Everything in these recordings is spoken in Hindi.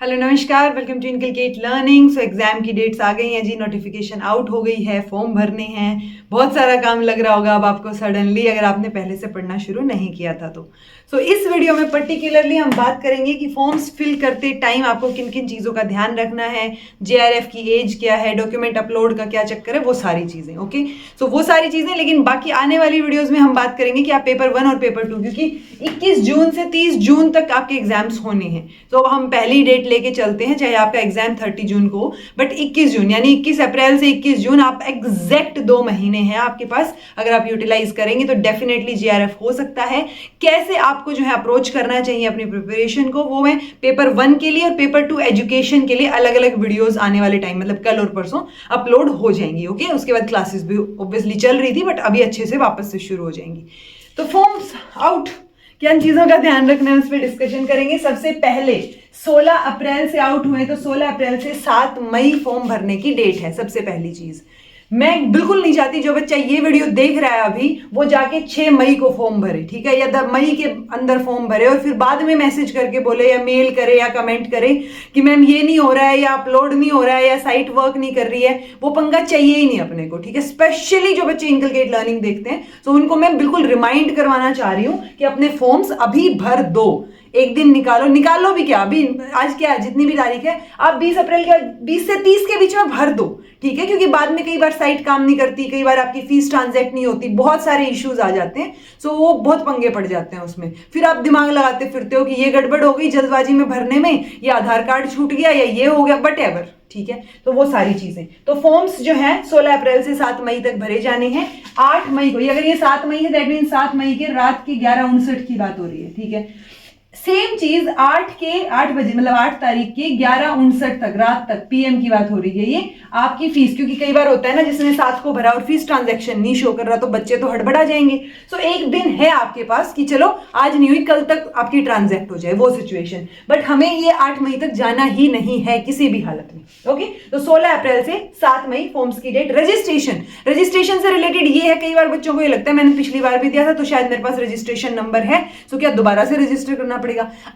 हेलो नमस्कार, welcome to inculcate learning. So exam की डेट्स आ गई हैं जी, नोटिफिकेशन आउट हो गई है, फॉर्म भरने हैं, बहुत सारा काम लग रहा होगा अब आपको सडनली, अगर आपने पहले से पढ़ना शुरू नहीं किया था तो। इस वीडियो में पर्टिकुलरली हम बात करेंगे कि फॉर्म्स फिल करते टाइम आपको किन किन चीज़ों का ध्यान रखना है, जेआरएफ की एज क्या है, डॉक्यूमेंट अपलोड का क्या चक्कर है, वो सारी चीज़ें। ओके, वो सारी चीज़ें, लेकिन बाकी आने वाली वीडियोज़ में हम बात करेंगे कि आप पेपर 1 और पेपर 2, क्योंकि 21 जून से 30 जून तक आपके एग्जाम्स होने हैं। तो हम पहली डेट लेके चलते हैं, चाहे आपका एग्जाम 30 जून को हो, बट 21 जून यानी 21 अप्रैल से 21 जून आप एग्जैक्ट 2 महीने हैं आपके पास। अगर आप यूटिलाइज करेंगे तो डेफिनेटली जीआरएफ हो सकता है। कैसे आपको जो है अप्रोच करना चाहिए अपनी प्रिपरेशन को, वो मैं पेपर 1 के लिए और पेपर 2 एजुकेशन के लिए अलग अलग वीडियोस आने वाले टाइम, मतलब कल और परसों अपलोड हो जाएंगी। ओके, उसके बाद क्लासेस भी ऑब्वियसली चल रही थी, बट अभी अच्छे से वापस से शुरू हो जाएंगी। तो फॉर्म्स आउट, किन चीजों का ध्यान रखना है उस पर डिस्कशन करेंगे। सबसे पहले 16 अप्रैल से आउट हुए, तो 16 अप्रैल से 7 मई फॉर्म भरने की डेट है। सबसे पहली चीज, मैं बिल्कुल नहीं चाहती जो बच्चा ये वीडियो देख रहा है अभी वो जाके 6 मई को फॉर्म भरे, ठीक है, या 10 मई के अंदर फॉर्म भरे और फिर बाद में मैसेज करके बोले या मेल करे या कमेंट करे कि मैम ये नहीं हो रहा है, या अपलोड नहीं हो रहा है, या साइट वर्क नहीं कर रही है। वो पंगा चाहिए ही नहीं अपने को, ठीक है। स्पेशली जो बच्चे इनकलकेट लर्निंग देखते हैं, तो उनको मैं बिल्कुल रिमाइंड करवाना चाह रही हूँ कि अपने फॉर्म्स अभी भर दो। एक दिन निकालो भी क्या, अभी आज क्या है, जितनी भी तारीख है, आप 20 अप्रैल के 20 से 30 के बीच में भर दो, ठीक है, क्योंकि बाद में कई बार साइट काम नहीं करती, कई बार आपकी फीस ट्रांजैक्ट नहीं होती, बहुत सारे इश्यूज आ जाते हैं। सो वो बहुत पंगे पड़ जाते हैं उसमें, फिर आप दिमाग लगाते फिरते हो कि ये गड़बड़ हो गई जल्दबाजी में भरने में, या आधार कार्ड छूट गया, या ये हो गया, बट एवर, ठीक है। तो वो सारी चीजें, तो फॉर्म्स जो है 16 अप्रैल से 7 मई तक भरे जाने हैं। 8 मई को, अगर ये 7 मई है, दैट मीन 7 मई के रात के 11:59 की बात हो रही है, ठीक है। सेम चीज 8 बजे, मतलब 8 तारीख के 11:59 तक, रात तक, पीएम की बात हो रही है। ये आपकी फीस, क्योंकि कई बार होता है ना जिसने 7 को भरा और फीस ट्रांजैक्शन नहीं शो कर रहा, तो बच्चे तो हड़बड़ा जाएंगे। एक दिन है आपके पास कि चलो आज नहीं हुई, कल तक आपकी ट्रांजैक्ट हो जाए, वो सिचुएशन। बट हमें ये 8 मई तक जाना ही नहीं है किसी भी हालत में। ओके, तो 16 अप्रैल से 7 मई फॉर्म्स की डेट। रजिस्ट्रेशन से रिलेटेड ये है, कई बार बच्चों को ये लगता है मैंने पिछली बार भी दिया था तो शायद मेरे पास रजिस्ट्रेशन नंबर है, तो क्या दोबारा से रजिस्टर करना पड़ेगा?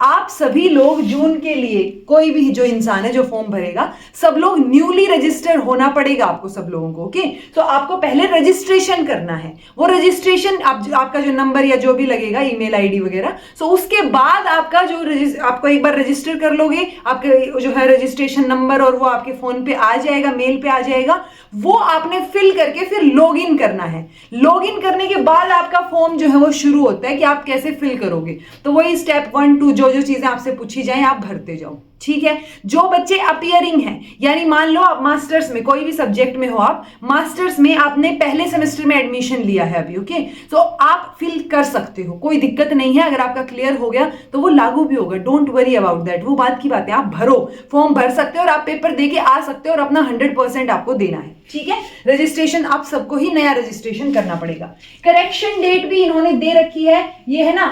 आप सभी लोग जून के लिए, कोई भी जो इंसान है जो फॉर्म भरेगा, सब लोग न्यूली रजिस्टर होना पड़ेगा आपको, सब लोगों को। ओके, तो आपको पहले रजिस्ट्रेशन करना है। वो रजिस्ट्रेशन आपका जो नंबर या जो भी लगेगा, ईमेल आईडी वगैरह, सो उसके बाद आपका जो आपको एक बार रजिस्टर कर लोगे, आपके जो है रजिस्ट्रेशन नंबर और वो आपके फोन पे आ जाएगा, मेल पे आ जाएगा। वो आपने फिल करके फिर लॉग इन करना है। लॉग इन करने के बाद आपका फॉर्म जो है वो शुरू होता है कि आप कैसे फिल करोगे। तो वही स्टेप 1 2 जो चीजें आपसे पूछी जाए आप भरते जाओ, ठीक है। जो बच्चे अपीयरिंग हैं, यानी मान लो आप मास्टर्स में, कोई भी सब्जेक्ट में हो, आप मास्टर्स में आपने पहले सेमेस्टर में एडमिशन लिया है अभी, ओके, तो आप फिल कर सकते हो, कोई दिक्कत नहीं है। अगर आपका क्लियर हो गया तो वो लागू भी होगा, डोंट वरी अबाउट दैट, वो बात की बात है। आप भरो, फॉर्म भर सकते हो और आप पेपर दे के आ सकते हो और अपना 100% आपको देना है, ठीक है। रजिस्ट्रेशन आप सबको ही नया रजिस्ट्रेशन करना पड़ेगा। करेक्शन डेट भी इन्होंने दे रखी है, ये है ना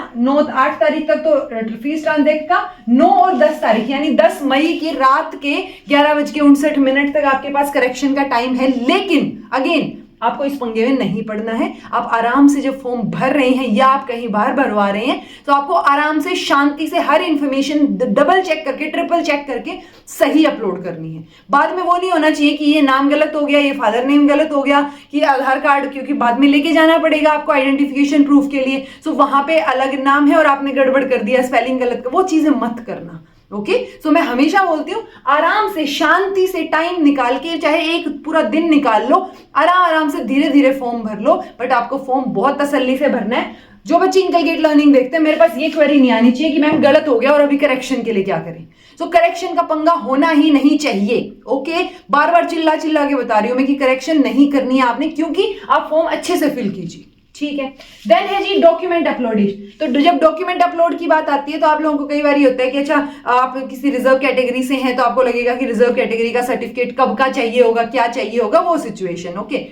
8 तारीख तक तो फीस ट्रांजैक्ट का, 9 और 10 तारीख यानी 10 मई की रात के 11:59 तक आपके पास करेक्शन का टाइम है। लेकिन अगेन आपको इस पंगे में नहीं पड़ना है। आप आराम से जब फॉर्म भर रहे हैं या आप कहीं बाहर भरवा रहे हैं, तो आपको आराम से शांति से हर इंफॉर्मेशन डबल चेक करके, ट्रिपल चेक करके सही अपलोड करनी है। बाद में वो नहीं होना चाहिए कि ये नाम गलत हो गया, ये फादर नेम गलत हो गया, कि आधार कार्ड, क्योंकि बाद में लेके जाना पड़ेगा आपको आइडेंटिफिकेशन प्रूफ के लिए, सो वहां पे अलग नाम है और आपने गड़बड़ कर दिया, स्पेलिंग गलत, वो चीजें मत करना। ओके, सो मैं हमेशा बोलती हूँ आराम से शांति से टाइम निकाल के, चाहे एक पूरा दिन निकाल लो, आराम से धीरे धीरे फॉर्म भर लो, बट आपको फॉर्म बहुत तसल्ली से भरना है। जो बच्चे इनकलकेट लर्निंग देखते हैं, मेरे पास ये क्वेरी नहीं आनी चाहिए कि मैम गलत हो गया और अभी करेक्शन के लिए क्या करें। सो करेक्शन का पंगा होना ही नहीं चाहिए। ओके, बार बार चिल्ला चिल्ला के बता रही हूं मैं कि करेक्शन नहीं करनी है आपने, क्योंकि आप फॉर्म अच्छे से फिल कीजिए, ठीक है। देन है जी डॉक्यूमेंट अपलोडेशन। तो जब डॉक्यूमेंट अपलोड की बात आती है तो आप लोगों को कई बार ये होता है कि अच्छा आप किसी रिजर्व कैटेगरी से हैं, तो आपको लगेगा कि रिजर्व कैटेगरी का सर्टिफिकेट कब का चाहिए होगा, क्या चाहिए होगा, वो सिचुएशन। ओके,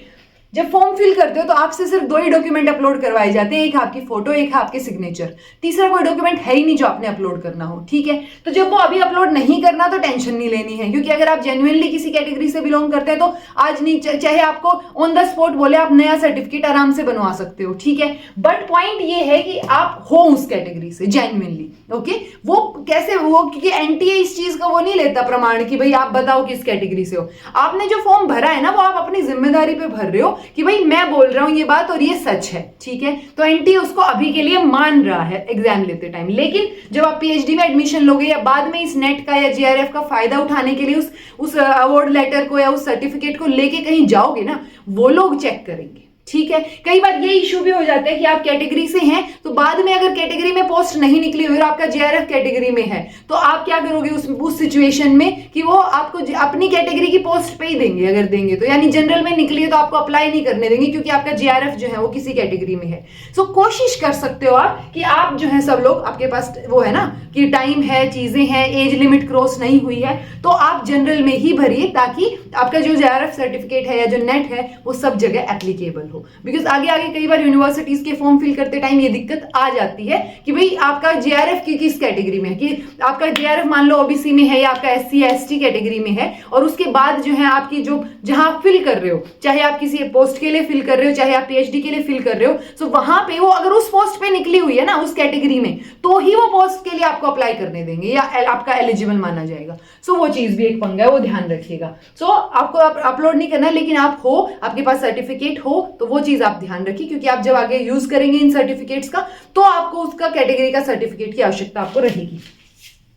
जब फॉर्म फिल करते हो तो आपसे सिर्फ 2 ही डॉक्यूमेंट अपलोड करवाए जाते हैं, एक आपकी फोटो, एक है आपके सिग्नेचर, तीसरा कोई डॉक्यूमेंट है ही नहीं जो आपने अपलोड करना हो, ठीक है। तो जब वो अभी अपलोड नहीं करना तो टेंशन नहीं लेनी है, क्योंकि अगर आप जेन्युइनली किसी कैटेगरी से बिलोंग करते हैं तो आज नहीं, चाहे आपको ऑन द स्पॉट बोले, आप नया सर्टिफिकेट आराम से बनवा सकते हो, ठीक है। बट पॉइंट ये है कि आप हो उस कैटेगरी से जेन्युइनली, ओके। वो कैसे, वो क्योंकि एनटीए इस चीज का वो नहीं लेता प्रमाण कि भाई आप बताओ किस कैटेगरी से हो। आपने जो फॉर्म भरा है ना, वो आप अपनी जिम्मेदारी पे भर रहे हो कि भाई मैं बोल रहा हूं ये बात और ये सच है, ठीक है। तो एनटीए उसको अभी के लिए मान रहा है एग्जाम लेते टाइम। लेकिन जब आप पीएचडी में एडमिशन लोगे या बाद में इस नेट का या जेआरएफ का फायदा उठाने के लिए उस अवार्ड लेटर को या उस सर्टिफिकेट को लेके कहीं जाओगे ना, वो लोग चेक करेंगे, ठीक है। कई बार ये इशू भी हो जाता है कि आप कैटेगरी से हैं तो बाद में अगर कैटेगरी में पोस्ट नहीं निकली हुई और आपका जेआरएफ कैटेगरी में है तो आप क्या करोगे उस सिचुएशन में कि वो आपको अपनी कैटेगरी की पोस्ट पे ही देंगे, अगर देंगे तो, यानी जनरल में निकली है तो आपको अप्लाई नहीं करने देंगे क्योंकि आपका जेआरएफ जो है वो किसी कैटेगरी में है। सो कोशिश कर सकते हो आप कि आप जो है सब लोग, आपके पास वो है ना कि टाइम है, चीजें हैं, एज लिमिट क्रॉस नहीं हुई है, तो आप जनरल में ही भरिए ताकि आपका जो जेआरएफ सर्टिफिकेट है या जो नेट है वो सब जगह एप्लीकेबल हो। बिकॉज आगे आगे कई बार यूनिवर्सिटीज के फॉर्म फिल करते टाइम ये दिक्कत आ जाती है कि भाई आपका जेआरएफ किस कैटेगरी में है, कि आपका जेआरएफ मान लो ओबीसी में है या आपका एससी या एसटी कैटेगरी में है, और उसके बाद जो है आपकी जो जहां आप फिल कर रहे हो, चाहे आप किसी पोस्ट के लिए फिल कर रहे हो चाहे आप पीएचडी के लिए फिल कर रहे हो, सो वहां पे वो अगर उस पोस्ट पे निकली हुई है ना उस कैटेगरी में, तो ही वो पोस्ट के लिए आपको अप्लाई करने देंगे या आपका एलिजिबल माना जाएगा। सो वो चीज भी एक पंगा है, वो ध्यान रखिएगा। सो आपको अपलोड नहीं करना, लेकिन आप हो, आपके पास सर्टिफिकेट हो तो वो चीज आप ध्यान रखिए, क्योंकि आप जब आगे यूज करेंगे इन सर्टिफिकेट्स का तो आपको उसका कैटेगरी का सर्टिफिकेट की आवश्यकता आपको रहेगी।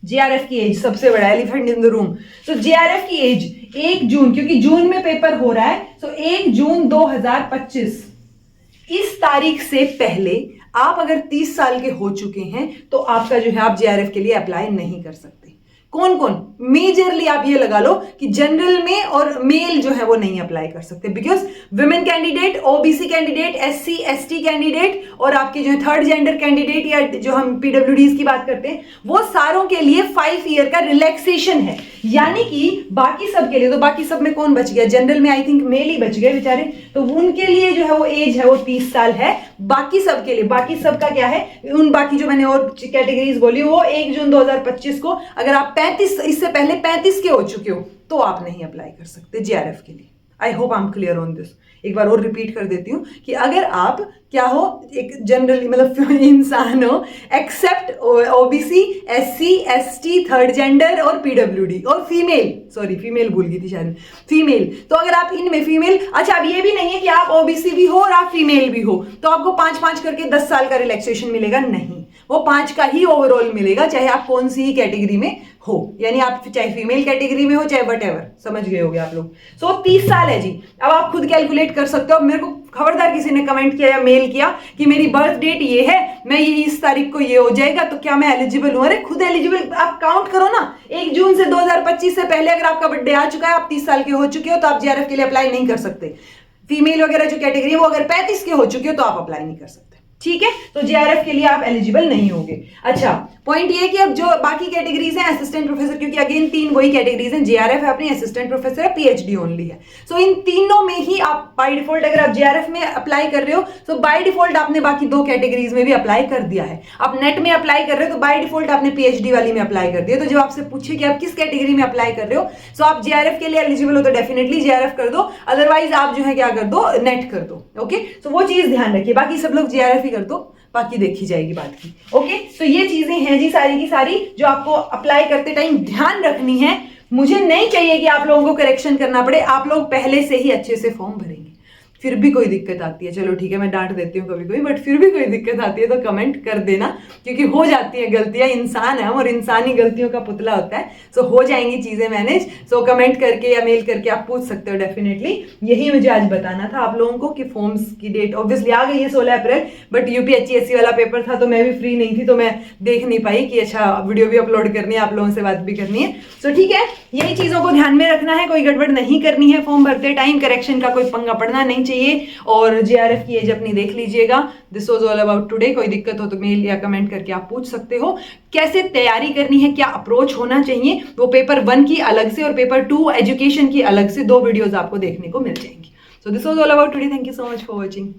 जेआरएफ की एज सबसे बड़ा एलिफेंट इन द रूम। तो जेआरएफ की एज 1 जून, क्योंकि जून में पेपर हो रहा है, तो 1 जून 2025 इस तारीख से पहले आप अगर 30 साल के हो चुके हैं तो आपका जो है आप जेआरएफ के लिए अप्लाई नहीं कर सकते। कौन कौन? मेजरली आप ये लगा लो कि जनरल में और मेल जो है वो नहीं अप्लाई कर सकते, because women candidate, OBC candidate, SC ST candidate और आपके जो थर्ड जेंडर कैंडिडेट या जो हम पीडब्ल्यूडीज की बात करते हैं वो सारों के लिए 5 ईयर का रिलैक्सेशन है। यानी कि बाकी सब के लिए, तो बाकी सब में कौन बच गया? जनरल में आई थिंक मेल ही बच गए बेचारे, तो उनके लिए जो है वो एज है वो 30 साल है। बाकी सब के लिए, बाकी सब का क्या है, उन बाकी जो मैंने और कैटेगरीज बोली वो 1 जून 2025 को अगर आप 35 इससे पहले 35 के हो चुके हो तो आप नहीं अप्लाई कर सकते जेआरएफ के लिए। I hope I am clear on this. एक बार और रिपीट कर देती हूं कि अगर आप क्या हो, एक जनरली मतलब इंसान हो, except OBC, SC, ST, third gender और पीडब्ल्यूडी और फीमेल, सॉरी फीमेल भूल गई थी शायद, फीमेल, तो अगर आप इनमें फीमेल, अच्छा अब ये भी नहीं है कि आप ओबीसी भी हो और आप फीमेल भी हो तो आपको 5-5 करके 10 साल का रिलैक्सेशन मिलेगा, नहीं, वो 5 का ही ओवरऑल मिलेगा चाहे आप कौन सी ही कैटेगरी में हो, यानी आप चाहे फीमेल कैटेगरी में हो चाहे वटएवर, समझ गए होगे आप लोग। सो 30 साल है जी। अब आप खुद कैलकुलेट कर सकते हो। मेरे को खबरदार किसी ने कमेंट किया या मेल किया कि मेरी बर्थ डेट ये है, मैं ये इस तारीख को ये हो जाएगा तो क्या मैं एलिजिबल हूं? अरे खुद एलिजिबल आप काउंट करो ना। 1 जून से 2025 से पहले अगर आपका बर्थडे आ चुका है, आप 30 साल के हो चुके हो तो आप जेआरएफ के लिए अप्लाई नहीं कर सकते। फीमेल वगैरह जो कैटेगरी है वो अगर 35 के हो चुके हो तो आप अप्लाई नहीं कर सकते, ठीक है। तो जेआरएफ के लिए आप एलिजिबल नहीं होंगे। अच्छा पॉइंट ये कि अब जो बाकी कैटेगरीज हैं, असिस्टेंट प्रोफेसर, क्योंकि अगेन 3 वही कैटेगरीज हैं, जेआरएफ है अपनी, असिस्टेंट प्रोफेसर है, पीएचडी ओनली है। सो इन तीनों में ही आप बाय डिफॉल्ट अगर आप जेआरएफ में अप्लाई कर रहे हो तो बाय डिफॉल्ट आपने बाकी 2 कैटेगरीज में भी अप्लाई कर दिया है। आप नेट में अप्लाई कर रहे हो तो बाय डिफॉल्ट आपने पीएचडी वाली में अप्लाई कर दिया। तो जब आपसे पूछे कि आप किस कैटेगरी में अप्लाई कर रहे हो, सो आप जेआरएफ के लिए एलिजिबल हो तो डेफिनेटली जेआरएफ कर दो, अदरवाइज आप जो है क्या कर दो, नेट कर दो। ओके, तो वो चीज ध्यान रखिए, बाकी सब लोग जेआरएफ ही कर दो, बाकी देखी जाएगी बात की। ओके, तो ये चीजें हैं जी सारी की सारी जो आपको अप्लाई करते टाइम ध्यान रखनी है। मुझे नहीं चाहिए कि आप लोगों को करेक्शन करना पड़े, आप लोग पहले से ही अच्छे से फॉर्म भरेंगे। फिर भी कोई दिक्कत आती है, चलो ठीक है मैं डांट देती हूँ कभी कभी, बट फिर भी कोई दिक्कत आती है तो कमेंट कर देना, क्योंकि हो जाती है गलतियां, इंसान है और इंसानी गलतियों का पुतला होता है। सो हो जाएंगी चीजें मैनेज। सो कमेंट करके या मेल करके आप पूछ सकते हो डेफिनेटली। यही मुझे आज बताना था आप लोगों को कि फॉर्म्स की डेट ऑब्वियसली आ गई है 16 अप्रैल, बट यूपीएचसीएससी वाला पेपर था तो मैं भी फ्री नहीं थी तो मैं देख नहीं पाई कि अच्छा वीडियो भी अपलोड करनी है, आप लोगों से बात भी करनी है। सो ठीक है, यही चीजों को ध्यान में रखना है, कोई गड़बड़ नहीं करनी है फॉर्म भरते टाइम, करेक्शन का कोई पंगा पड़ना नहीं चाहिए। और जेआरएफ की एज अपनी देख लीजिएगा। This was all about today. कोई दिक्कत हो तो मेल या कमेंट करके आप पूछ सकते हो। कैसे तैयारी करनी है, क्या अप्रोच होना चाहिए, वो पेपर 1 की अलग से और पेपर 2 एजुकेशन की अलग से 2 वीडियोस आपको देखने को मिल जाएंगी। So this was all about today, thank you so much for watching.